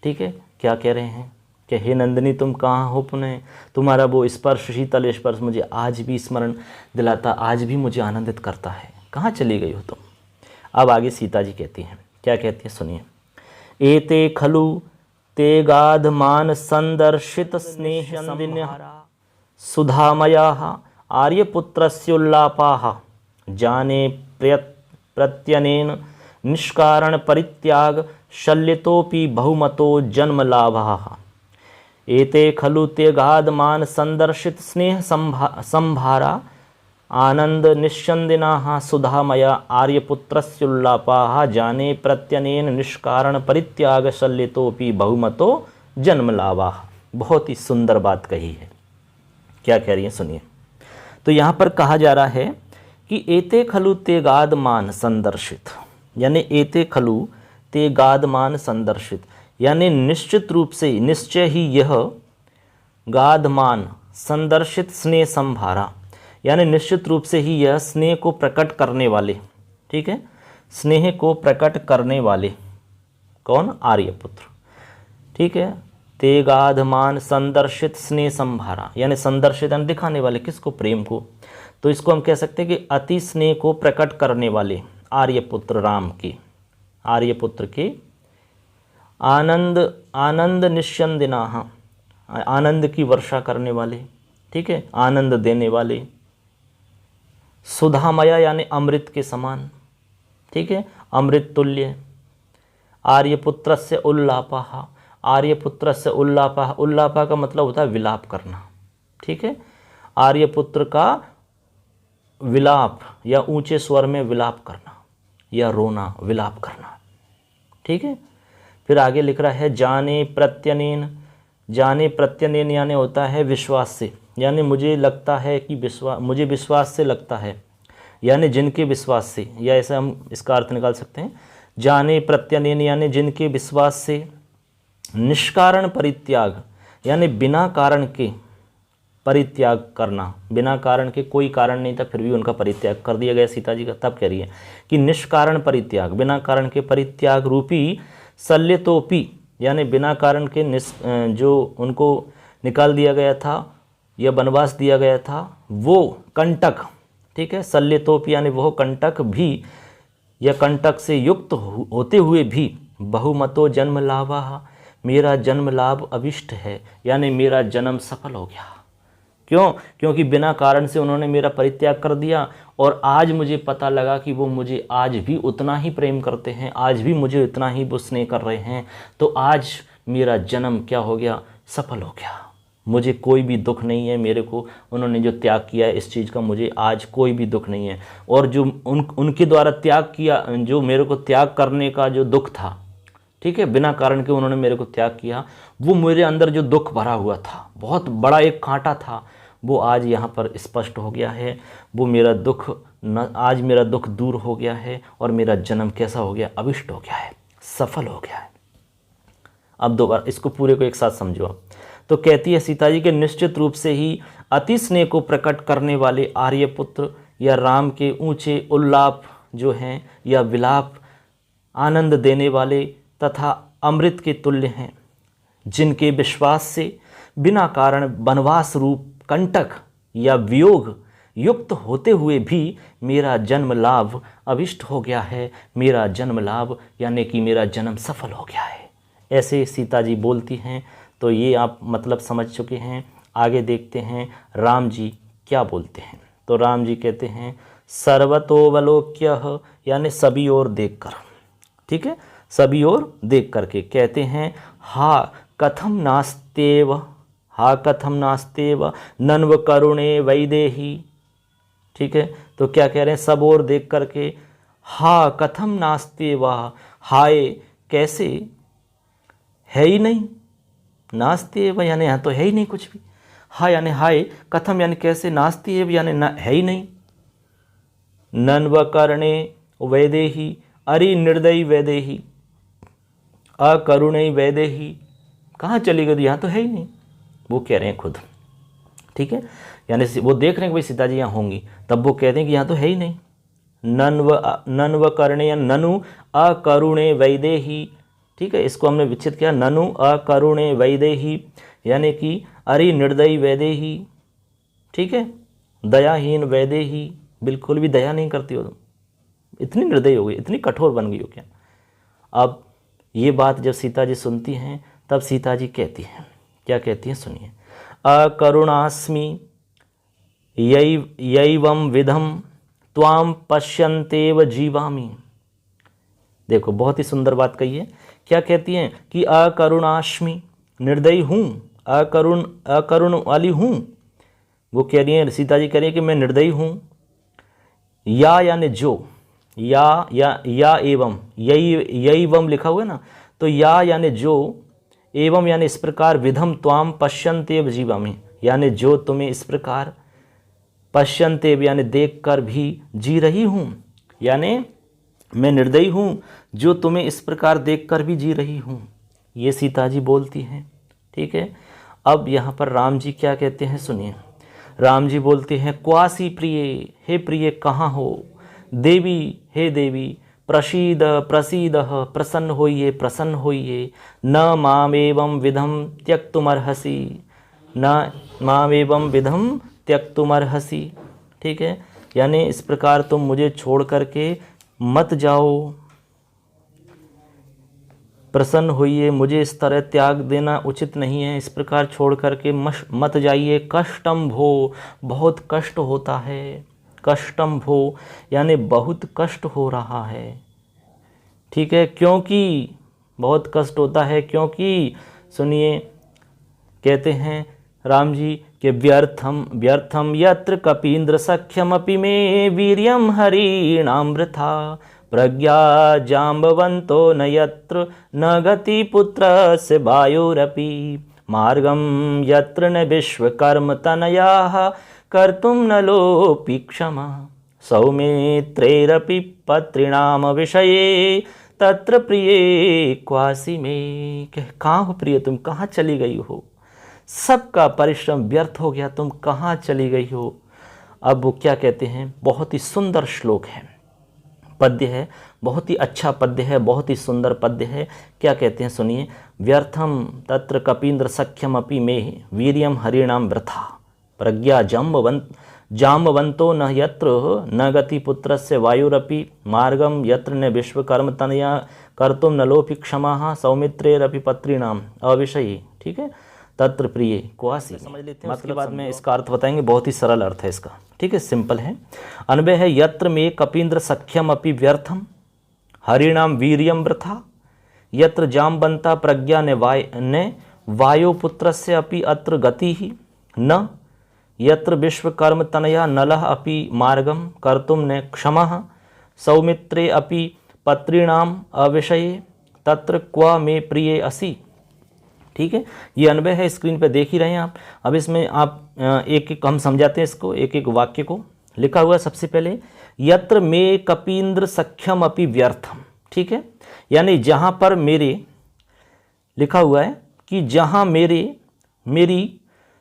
ठीक है, क्या कह रहे हैं कि हे नंदिनी तुम कहाँ हो पुनः? तुम्हारा वो स्पर्श, शीतल स्पर्श मुझे आज भी स्मरण दिलाता, आज भी मुझे आनंदित करता है। कहाँ चली गई हो तुम? अब आगे सीता जी कहती हैं, क्या कहती हैं सुनिए। एते खलु ते गाध मान संदर्शित स्नेह सुधामयाः आर्यपुत्रस्योल्लापाः जाने प्रत्यनेन निष्कारण परित्याग शल्यतोपि बहुमतो जन्मलाभः। एते खलु ते गाधमान संदर्शित स्नेह संभारा आनंद निश्चंदिनाः सुधामया आर्यपुत्रस्योल्लापाः जाने प्रत्यनेन निष्कारण परित्याग शल्यतोपि बहुमतो जन्मलाभः। बहुत ही सुंदर बात कही है। क्या कह रही है सुनिए। तो यहाँ पर कहा जा रहा है कि एते खलु ते गाधमान संदर्शित, यानी एते खलु ते गाधमान संदर्शित, यानी निश्चित रूप से, निश्चय ही यह गाधमान संदर्शित स्नेह संभारा, यानी निश्चित रूप से ही यह स्नेह को प्रकट करने वाले, ठीक है, स्नेह को प्रकट करने वाले कौन? आर्यपुत्र, ठीक है। ते गाधमान संदर्शित स्नेह संभारा, यानी संदर्शित यानी दिखाने वाले, किसको? प्रेम को। तो इसको हम कह सकते हैं कि अति स्नेह को प्रकट करने वाले आर्यपुत्र राम के, आर्यपुत्र के आनंद आनंद निश्चंदिनाः, आनंद की वर्षा करने वाले, ठीक है, आनंद देने वाले, सुधामया यानी अमृत के समान, ठीक है, अमृत तुल्य, आर्यपुत्रस्य उल्लापः, आर्यपुत्रस्य उल्लापः, उल्लापः का मतलब होता है विलाप करना, ठीक है, आर्यपुत्र का विलाप या ऊंचे स्वर में विलाप करना या रोना, विलाप करना, ठीक है। फिर आगे लिख रहा है जाने प्रत्यनेन, जाने प्रत्यनेन यानी होता है विश्वास से, यानी मुझे लगता है कि मुझे विश्वास से लगता है, यानी जिनके विश्वास से, या ऐसा हम इसका अर्थ निकाल सकते हैं। जाने प्रत्यनेन यानी जिनके विश्वास से, निष्कारण परित्याग यानी बिना कारण के परित्याग करना, बिना कारण के, कोई कारण नहीं था फिर भी उनका परित्याग कर दिया गया सीता जी का। तब कह रही है कि निष्कारण परित्याग, बिना कारण के परित्याग रूपी शल्यतोपि, यानी बिना कारण के जो उनको निकाल दिया गया था या वनवास दिया गया था, वो कंटक, ठीक है, शल्यतोपि यानी वह कंटक भी, या कंटक से युक्त होते हुए भी, बहुमतो जन्म लाभः, मेरा जन्म लाभ अभिष्ट है, यानी मेरा जन्म सफल हो गया। क्यों? क्योंकि बिना कारण से उन्होंने मेरा परित्याग कर दिया, और आज मुझे पता लगा कि वो मुझे आज भी उतना ही प्रेम करते हैं, आज भी मुझे उतना ही वो स्नेह कर रहे हैं, तो आज मेरा जन्म क्या हो गया? सफल हो गया। मुझे कोई भी दुख नहीं है, मेरे को उन्होंने जो त्याग किया है इस चीज़ का मुझे आज कोई भी दुख नहीं है। और जो उनके द्वारा त्याग किया, जो मेरे को त्याग करने का जो दुख था, ठीक है, बिना कारण के उन्होंने मेरे को त्याग किया, वो मेरे अंदर जो दुख भरा हुआ था, बहुत बड़ा एक कांटा था, वो आज यहाँ पर स्पष्ट हो गया है। वो मेरा दुख आज मेरा दुख दूर हो गया है, और मेरा जन्म कैसा हो गया? अभिष्ट हो गया है, सफल हो गया है। अब दोबारा इसको पूरे को एक साथ समझो आप। तो कहती है सीता जी के निश्चित रूप से ही अति स्नेह को प्रकट करने वाले आर्यपुत्र या राम के ऊंचे उल्लाप जो हैं, या विलाप आनंद देने वाले तथा अमृत के तुल्य हैं, जिनके विश्वास से बिना कारण वनवास रूप कंटक या वियोग युक्त होते हुए भी मेरा जन्म लाभ अभिष्ट हो गया है। मेरा जन्म लाभ यानी कि मेरा जन्म सफल हो गया है। ऐसे सीता जी बोलती हैं। तो ये आप मतलब समझ चुके हैं। आगे देखते हैं राम जी क्या बोलते हैं। तो राम जी कहते हैं सर्वतोवलोक्य, यानी सभी ओर देखकर, ठीक है, सभी ओर देख करके कहते हैं हा कथम नास्तेव, हा कथम नास्तेव नन्व करुणे वैदेही। ठीक है, तो क्या कह रहे हैं? सब ओर देख करके हा कथम नास्तेव, हाय कैसे है ही नहीं, नास्तेव यानी यहाँ तो है ही नहीं कुछ भी, हा यानी हाय, कथम यानी कैसे, नास्तेव यानी ना है ही नहीं, नन्व कर्णे वैदेही, अरे निर्दयी वैदेही, अकरुणई वैदेही, कहाँ चली गई? यहाँ तो है ही नहीं, वो कह रहे हैं खुद। ठीक है, यानी वो देख रहे हैं कि भाई सीता जी यहाँ होंगी, तब वो कहते हैं कि यहाँ तो है ही नहीं, नन्व कर्णे, ननु अकरुणे वैदेही। ठीक है, इसको हमने विच्छेद किया, ननु अकरुणे वैदेही, यानी कि अरे निर्दयी वैदेही। ठीक है, दयाहीन वैदेही, बिल्कुल भी दया नहीं करती हो तुम, इतनी निर्दयी हो गई, इतनी कठोर बन गई हो क्या। अब ये बात जब सीता जी सुनती हैं तब सीता जी कहती हैं, क्या कहती हैं सुनिए। अकरुणास्मि यैवं विधम त्वाम पश्यन्तेव जीवामि। देखो बहुत ही सुंदर बात कही है। क्या कहती हैं कि अकरुणास्मि, निर्दयी हूँ, अकरुण वाली हूँ। वो कह रही हैं, सीता जी कह रही हैं कि मैं निर्दयी हूँ। या यानी जो, या एवं, यैवं लिखा हुआ है ना, तो या यानी जो, एवं यानी इस प्रकार, विधम त्वाम पश्यन्तेव जीवामि, यानी जो तुम्हें इस प्रकार, पश्यन्तेव यानी देख कर भी जी रही हूँ, यानी मैं निर्दयी हूँ जो तुम्हें इस प्रकार देख कर भी जी रही हूँ। ये सीता जी बोलती हैं। ठीक है, अब यहाँ पर राम जी क्या कहते हैं सुनिए। राम जी बोलते हैं, क्वासी प्रिय, हे प्रिय कहाँ हो। देवी, हे देवी, प्रसीद प्रसीद, प्रसन्न होइए, प्रसन्न होइए। न मामेवं विधम त्यक्तुमर्हसि, न मामेवं विधम त्यक्तुमर्हसि। ठीक है, यानी इस प्रकार तुम मुझे छोड़ करके मत जाओ, प्रसन्न होइए, मुझे इस तरह त्याग देना उचित नहीं है, इस प्रकार छोड़ करके मत जाइए। कष्टम भो, बहुत कष्ट होता है। कष्टम भो यानी बहुत कष्ट हो रहा है। ठीक है, क्योंकि बहुत कष्ट होता है, क्योंकि सुनिए कहते हैं राम जी कि व्यर्थम यत्र कपीन्द्र सख्यमपि मे वीर्यम हरिणाम वृथा प्रज्ञा जाम्बवन्तो न यत्र न गति पुत्रस्य वायुरपि मार्गम यत्र न विश्वकर्म तनयाः कर्तुं न लोपि क्षमा सौमित्रैरपि पत्रिणाम विषये तत्र प्रिये क्वासी में। कहाँ हो प्रिय, तुम कहाँ चली गई हो, सबका परिश्रम व्यर्थ हो गया, तुम कहाँ चली गई हो। अब वो क्या कहते हैं, बहुत ही सुंदर श्लोक है, पद्य है, बहुत ही अच्छा पद्य है, बहुत ही सुंदर पद्य है। क्या कहते हैं सुनिए। व्यर्थम तत्र कपीन्द्र सख्यम अपि मे वीर्यम हरिणाम वृथा प्रज्ञा जाम्बवन्तो न यत्र न गति पुत्रस्य वायुरपि मार्गम यत्र न विश्वकर्म तनया कर्तुम न लोपि क्षमा सौमित्रेरपि पत्रिणाम अविषयी। ठीक है, तत्र प्रिय क्वासी समझ लेते हैं, उसके बाद में इसका अर्थ बताएंगे। बहुत ही सरल अर्थ है इसका। ठीक है, सिंपल है। अनबे है, यत्र में कपीन्द्र सख्यम अपि व्यर्थम हरिणाम वीर्यम वृथा यत्र जाम्बन्ता प्रज्ञा ने वायुपुत्रस्य अपि अत्र गति ही न यत्र विश्वकर्म तनया नलः अपि मार्गम कर्तुम न क्षमः सौमित्रे अपि पत्रिणाम अविषये तत्र क्व मे प्रिय असि। ठीक है, ये अनवय है, स्क्रीन पे देख ही रहे हैं आप। अब इसमें आप एक एक हम समझाते हैं इसको, एक एक वाक्य को। लिखा हुआ है सबसे पहले, यत्र मे कपीन्द्र सख्यम अपि व्यर्थम। ठीक है, यानी जहाँ पर मेरे, लिखा हुआ है कि जहाँ मेरी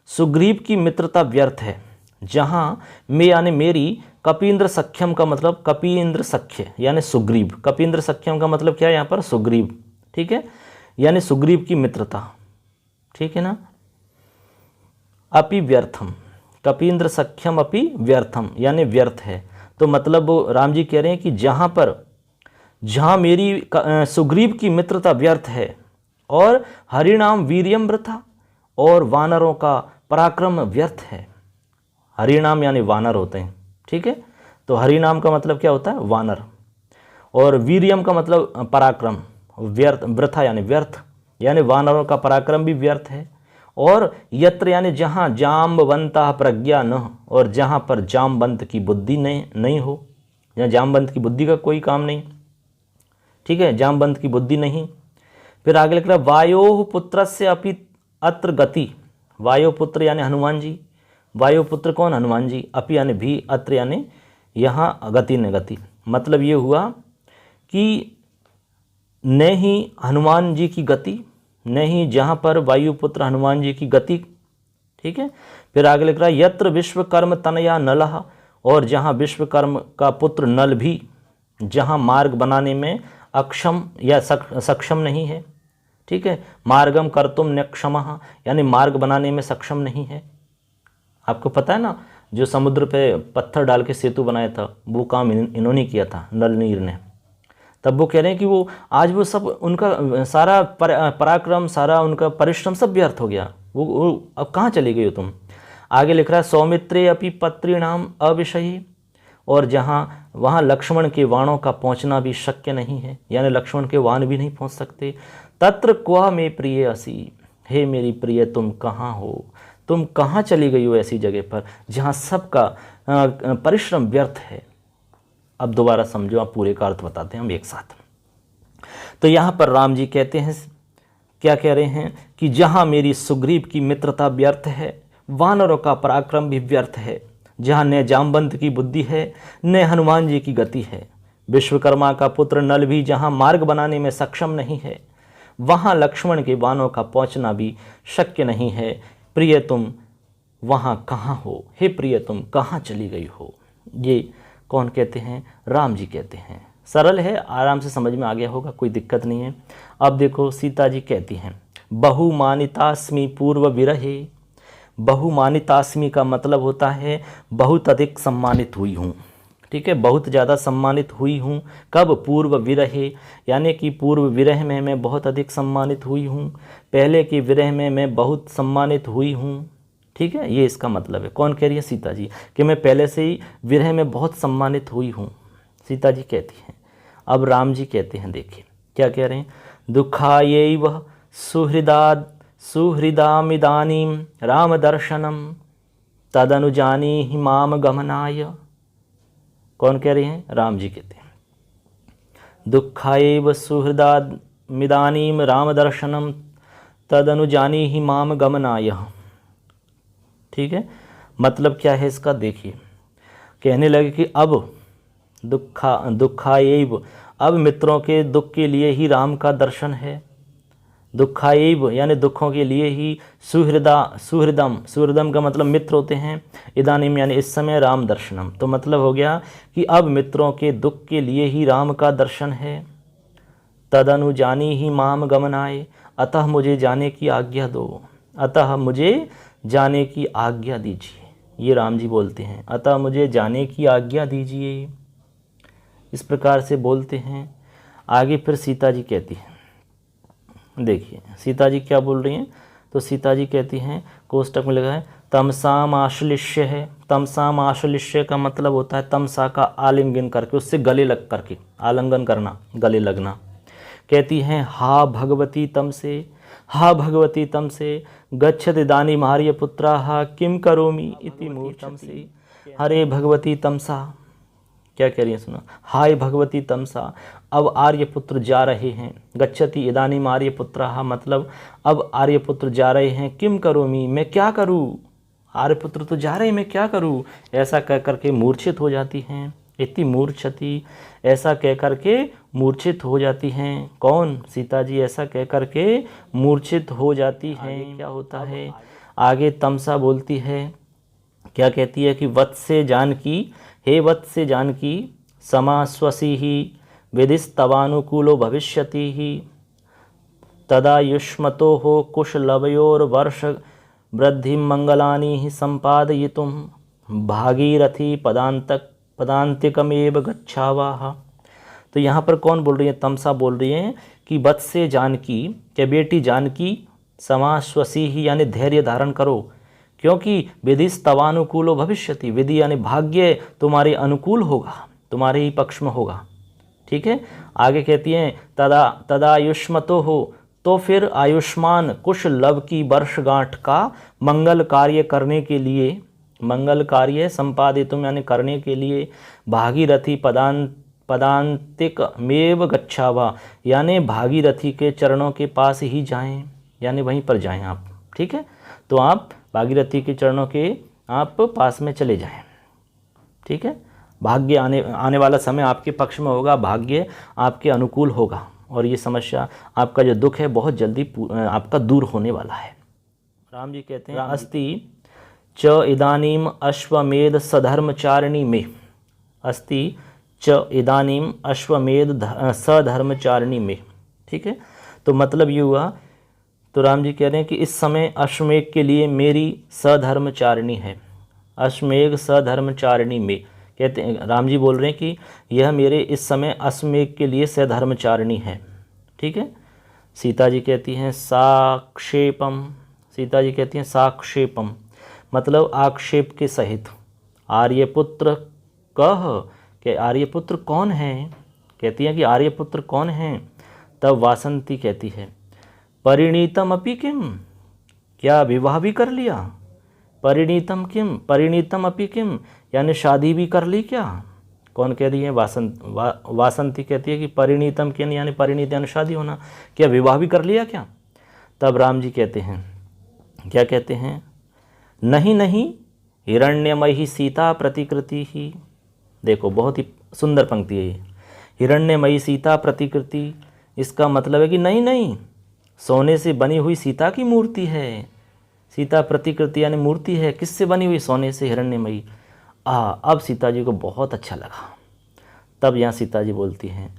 सुग्रीव की मित्रता व्यर्थ है। जहाँ मैं यानी मेरी, कपीन्द्र सख्यम का मतलब कपीन्द्र सख्य यानी सुग्रीव, कपीन्द्र सख्यम का मतलब क्या है यहाँ पर, सुग्रीव। ठीक है, यानी सुग्रीव की मित्रता। ठीक है ना, अपि व्यर्थम, कपीन्द्र सख्यम अपि व्यर्थम यानी व्यर्थ है। तो मतलब राम जी कह रहे हैं कि जहाँ मेरी सुग्रीव की मित्रता व्यर्थ है और हरिणाम वीर्यम वृथा, और वानरों का पराक्रम व्यर्थ है। हरिणाम यानी वानर होते हैं। ठीक है, तो हरिणाम का मतलब क्या होता है, वानर, और वीर्यम का मतलब पराक्रम, व्यर्थ, वृथा यानी व्यर्थ, यानी वानरों का पराक्रम भी व्यर्थ है। और यत्र यानी जहाँ जाम्बवंता प्रज्ञा न, और जहाँ पर जामवंत की बुद्धि नहीं हो, या जामवंत की बुद्धि का कोई काम नहीं। ठीक है, जामवंत की बुद्धि नहीं। फिर आगे लिख रहा, वायो पुत्रस्य अपि अत्र गति, वायुपुत्र यानी हनुमान जी, वायुपुत्र कौन, हनुमान जी, अपि यानी भी, अत्र यानी यहाँ, गति ने गति, मतलब ये हुआ कि न ही हनुमान जी की गति, न ही जहाँ पर वायुपुत्र हनुमान जी की गति। ठीक है, फिर आगे लिख रहा है, यत्र विश्वकर्म तनया नलः, और जहाँ विश्वकर्मा का पुत्र नल भी जहाँ मार्ग बनाने में अक्षम या सक्षम नहीं है, ठीक है, मार्गम कर्तुम नक्षमः, यानी मार्ग बनाने में सक्षम नहीं है। आपको पता है ना, जो समुद्र पे पत्थर डाल के सेतु बनाया था, वो काम इन्होंने किया था, नल नीर ने। तब वो कह रहे हैं कि वो आज वो सब उनका सारा पराक्रम, सारा उनका परिश्रम सब व्यर्थ हो गया। वो अब कहाँ चली गई हो तुम। आगे लिख रहा है सौमित्रे अपि पत्रिणाम अविषयी, और जहाँ वहाँ लक्ष्मण के वाणों का पहुँचना भी शक्य नहीं है, यानी लक्ष्मण के वाण भी नहीं पहुँच सकते। तत्र क्वा मे प्रिय असी, हे मेरी प्रिय तुम कहाँ हो, तुम कहाँ चली गई हो ऐसी जगह पर जहाँ सबका परिश्रम व्यर्थ है। अब दोबारा समझो, आप पूरे का अर्थ बताते हैं हम एक साथ। तो यहाँ पर राम जी कहते हैं, क्या कह रहे हैं कि जहाँ मेरी सुग्रीव की मित्रता व्यर्थ है, वानरों का पराक्रम भी व्यर्थ है, जहाँ न जामवंत की बुद्धि है न हनुमान जी की गति है, विश्वकर्मा का पुत्र नल भी जहाँ मार्ग बनाने में सक्षम नहीं है, वहाँ लक्ष्मण के वानों का पहुँचना भी शक्य नहीं है। प्रिय तुम वहाँ कहाँ हो, हे प्रिय तुम कहाँ चली गई हो। ये कौन कहते हैं, राम जी कहते हैं। सरल है, आराम से समझ में आ गया होगा, कोई दिक्कत नहीं है। अब देखो सीता जी कहती हैं, बहुमानितास्मि पूर्व विरहे। बहुमानितास्मि का मतलब होता है बहुत अधिक सम्मानित हुई हूँ, ठीक है, बहुत ज़्यादा सम्मानित हुई हूँ। कब, पूर्व विरहे, यानी कि पूर्व विरह में मैं बहुत अधिक सम्मानित हुई हूँ, पहले के विरह में मैं बहुत सम्मानित हुई हूँ, ठीक है, ये इसका मतलब है। कौन कह रही है, सीता जी, कि मैं पहले से ही विरह में बहुत सम्मानित हुई हूँ, सीता जी कहती हैं। अब राम जी कहते हैं, देखिए क्या कह रहे हैं, दुखायैव सुहृदामिदानीं राम दर्शनम तदनुजानीहि माम गमनाय। कौन कह रहे हैं, राम जी कहते हैं, दुखायैव सुहृदामिदानीं राम दर्शनम तदनुजानीहि माम गमनाय। ठीक है, मतलब क्या है इसका, देखिए कहने लगे कि अब दुखायैव, अब मित्रों के दुख के लिए ही राम का दर्शन है। दुखायैव यानी दुखों के लिए ही, सुहृदम का मतलब मित्र होते हैं, इदानीम यानी इस समय, राम दर्शनम तो मतलब हो गया कि अब मित्रों के दुख के लिए ही राम का दर्शन है। तदनुजानी ही माम गमनाए, अतः मुझे जाने की आज्ञा दो, अतः मुझे जाने की आज्ञा दीजिए। ये राम जी बोलते हैं, अतः मुझे जाने की आज्ञा दीजिए, इस प्रकार से बोलते हैं। आगे फिर सीता जी कहती हैं, देखिए सीता जी क्या बोल रही हैं, तो सीता जी कहती हैं, कोष्टक में लगा है तमसाम आश्लिष्य है। तमसाम आश्लिष्य का मतलब होता है तमसा का आलिंगन करके, उससे गले लग करके, आलिंगन करना, गले लगना। कहती हैं, हा भगवती तम से, हा भगवती तम से गच्छत इदानीम आर्य पुत्राः किम करोमि इति मूर्छति से। हरे भगवती तमसा, क्या कह रही है सुनो, हाय भगवती तमसा, अब आर्यपुत्र जा रहे हैं। गच्छति इदानीम आर्यपुत्राः, मतलब अब आर्यपुत्र जा रहे हैं। किम करोमि, मैं क्या करूँ, आर्यपुत्र तो जा रहे हैं, मैं क्या करूँ, ऐसा कह करके मूर्छित हो जाती हैं। इति मूर्छति, ऐसा कह करके मूर्छित हो जाती हैं। कौन, सीता जी ऐसा कह करके मूर्छित हो जाती हैं। क्या होता है, आगे तमसा बोलती है, क्या कहती है कि वत्से जानकी, हे वत्से जानकी, समास्वसी ही विधिस्तवानुकूलो भविष्यति ही, तदा युष्मतो हो कुशलवयोर्वर्ष वृद्धि मंगलानि ही संपादयितुं भागीरथी पदांतिकमेव गच्छावाह। तो यहाँ पर कौन बोल रही है, तमसा बोल रही है कि वत्से जानकी, क्या बेटी जानकी, समाश्वसी ही यानी धैर्य धारण करो, क्योंकि विधि तवानुकूलो भविष्यति, विधि यानी भाग्य तुम्हारे अनुकूल होगा, तुम्हारे ही पक्ष में होगा। ठीक है, आगे कहती हैं तदा आयुष्मतो हो, तो फिर आयुष्मान कुशलव की वर्षगांठ का मंगल कार्य करने के लिए, मंगल कार्य संपादितुम यानी करने के लिए, भागीरथी पदांतिक मेव गच्छावा, यानी भागीरथी के चरणों के पास ही जाएं, यानी वहीं पर जाएं आप। ठीक है, तो आप भागीरथी के चरणों के आप पास में चले जाएं। ठीक है, भाग्य आने वाला समय आपके पक्ष में होगा, भाग्य आपके अनुकूल होगा, और ये समस्या, आपका जो दुख है बहुत जल्दी आपका दूर होने वाला है। राम जी कहते हैं, अस्ति च इदानीम अश्वमेध सधर्मचारिणी में अस्ति च इदानीम अश्वमेध सधर्मचारिणी में। ठीक है, तो मतलब ये हुआ, तो राम जी कह रहे हैं कि इस समय अश्वमेघ के लिए मेरी सधर्मचारिणी है। अश्वमेघ सधर्मचारिणी में कहते हैं, राम जी बोल रहे हैं कि यह मेरे इस समय अश्वमेघ के लिए सधर्मचारिणी है। ठीक है, सीता जी कहती हैं साक्षेपम, सीता जी कहती हैं साक्षेपम मतलब आक्षेप के सहित। आर्यपुत्र कह कि आर्यपुत्र कौन है, कहती हैं कि आर्यपुत्र कौन है। तब वासंती कहती है परिणीतम अपि किम, क्या विवाह भी कर लिया। परिणीतम किम, परिणीतम अपि किम यानी शादी भी कर ली क्या। कौन कह रही है, वासंती कहती है कि परिणीतम किम यानी परिणीत यानी शादी होना, क्या विवाह भी कर लिया क्या। तब राम जी कहते हैं, क्या कहते हैं, नहीं नहीं हिरण्यमयी सीता प्रतिकृति ही। देखो बहुत ही सुंदर पंक्ति है ये, हिरण्यमयी सीता प्रतिकृति, इसका मतलब है कि नहीं नहीं सोने से बनी हुई सीता की मूर्ति है। सीता प्रतिकृति यानी मूर्ति है, किससे बनी हुई, सोने से, हिरण्यमयी। अब सीता जी को बहुत अच्छा लगा। तब यहाँ सीता जी बोलती हैं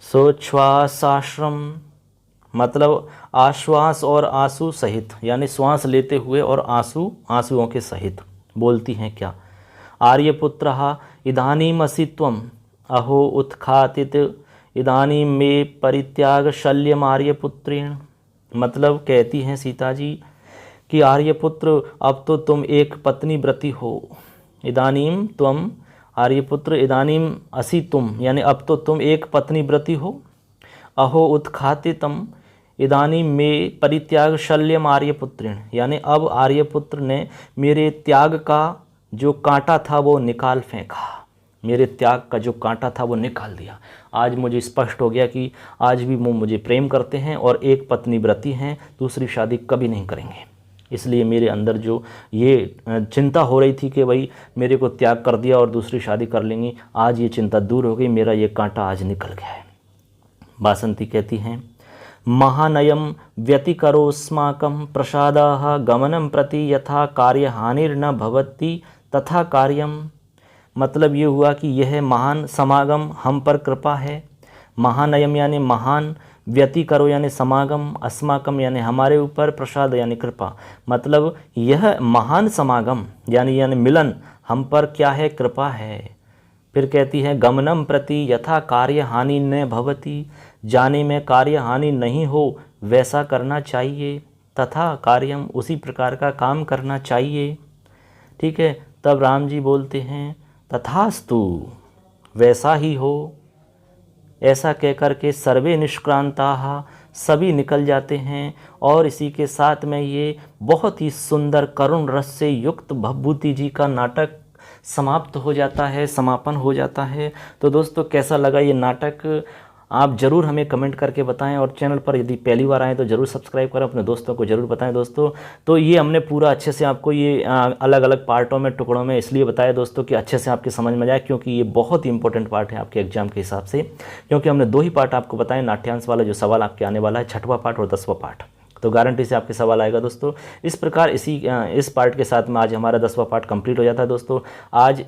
सोच्छ्वासाश्रम मतलब आश्वास और आंसू सहित, यानी श्वास लेते हुए और आंसुओं के सहित बोलती हैं क्या, आर्यपुत्रः इदानीमसि त्वम् अहो उत्खातित इदानीं मे परित्याग शल्यम आर्यपुत्रेण। मतलब कहती हैं सीता जी कि आर्यपुत्र अब तो तुम एक पत्नी व्रती हो। इदानीम त्वम आर्यपुत्र इदानीम असि तुम यानी अब तो तुम एक पत्नी व्रती हो। अहो उत्खातितम इदानीं मे परित्याग शल्यम आर्यपुत्रेण यानी अब आर्यपुत्र ने मेरे त्याग का जो कांटा था वो निकाल फेंका, मेरे त्याग का जो कांटा था वो निकाल दिया। आज मुझे स्पष्ट हो गया कि आज भी वो मुझे प्रेम करते हैं और एक पत्नी व्रती हैं, दूसरी शादी कभी नहीं करेंगे। इसलिए मेरे अंदर जो ये चिंता हो रही थी कि भाई मेरे को त्याग कर दिया और दूसरी शादी कर लेंगी, आज ये चिंता दूर हो गई, मेरा ये कांटा आज निकल गया है। वासंती कहती हैं महानयम व्यतिकरोस्माकं प्रसादाः गमनं प्रति यथा कार्यहानिर्न भवति तथा कार्यम। मतलब ये हुआ कि यह महान समागम हम पर कृपा है। महानयम यानी महान, व्यतिकरो यानी समागम, अस्माकम यानी हमारे ऊपर, प्रसाद यानी कृपा। मतलब यह महान समागम यानी मिलन हम पर क्या है, कृपा है। फिर कहती है गमनम प्रति यथा कार्य हानि न भवति, जाने में कार्य हानि नहीं हो वैसा करना चाहिए, तथा कार्यम उसी प्रकार का काम करना चाहिए। ठीक है, तब राम जी बोलते हैं तथास्तु वैसा ही हो। ऐसा कहकर के सर्वे निष्क्रांताः सभी निकल जाते हैं और इसी के साथ में ये बहुत ही सुंदर करुण रस से युक्त भवभूति जी का नाटक समाप्त हो जाता है, समापन हो जाता है। तो दोस्तों कैसा लगा ये नाटक आप ज़रूर हमें कमेंट करके बताएं और चैनल पर यदि पहली बार आएँ तो ज़रूर सब्सक्राइब करें, अपने दोस्तों को ज़रूर बताएं दोस्तों। तो ये हमने पूरा अच्छे से आपको ये अलग अलग पार्टों में, टुकड़ों में इसलिए बताया दोस्तों कि अच्छे से आपके समझ में जाए, क्योंकि ये बहुत ही इंपॉर्टेंट पार्ट है आपके एग्जाम के हिसाब से। क्योंकि हमने 2 ही पार्ट आपको बताए, नाट्यांश वाला जो सवाल आपके आने वाला है, 6वां पार्ट और 10वां पार्ट, तो गारंटी से आपके सवाल आएगा दोस्तों। इस प्रकार इस पार्ट के साथ में आज हमारा 10वां पार्ट कंप्लीट हो जाता है दोस्तों। आज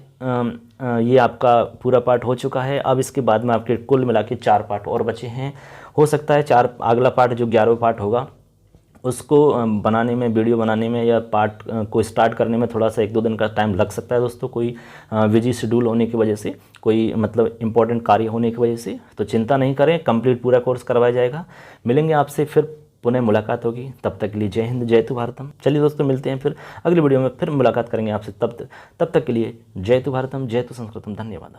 ये आपका पूरा पार्ट हो चुका है। अब इसके बाद में आपके कुल मिला के 4 पार्ट और बचे हैं। हो सकता है अगला पार्ट जो 11वां पार्ट होगा उसको बनाने में, वीडियो बनाने में या पार्ट को स्टार्ट करने में थोड़ा सा 1-2 दिन का टाइम लग सकता है दोस्तों, कोई बिजी शेड्यूल होने की वजह से, कोई मतलब इंपॉर्टेंट कार्य होने की वजह से। तो चिंता नहीं करें, कंप्लीट पूरा कोर्स करवाया जाएगा। मिलेंगे आपसे फिर, पुनः मुलाकात होगी। तब तक के लिए जय हिंद, जय तु भारतम। चलिए दोस्तों मिलते हैं फिर अगली वीडियो में, फिर मुलाकात करेंगे आपसे। तब तक के लिए जय तु भारतम, जय तु संस्कृतम। धन्यवाद।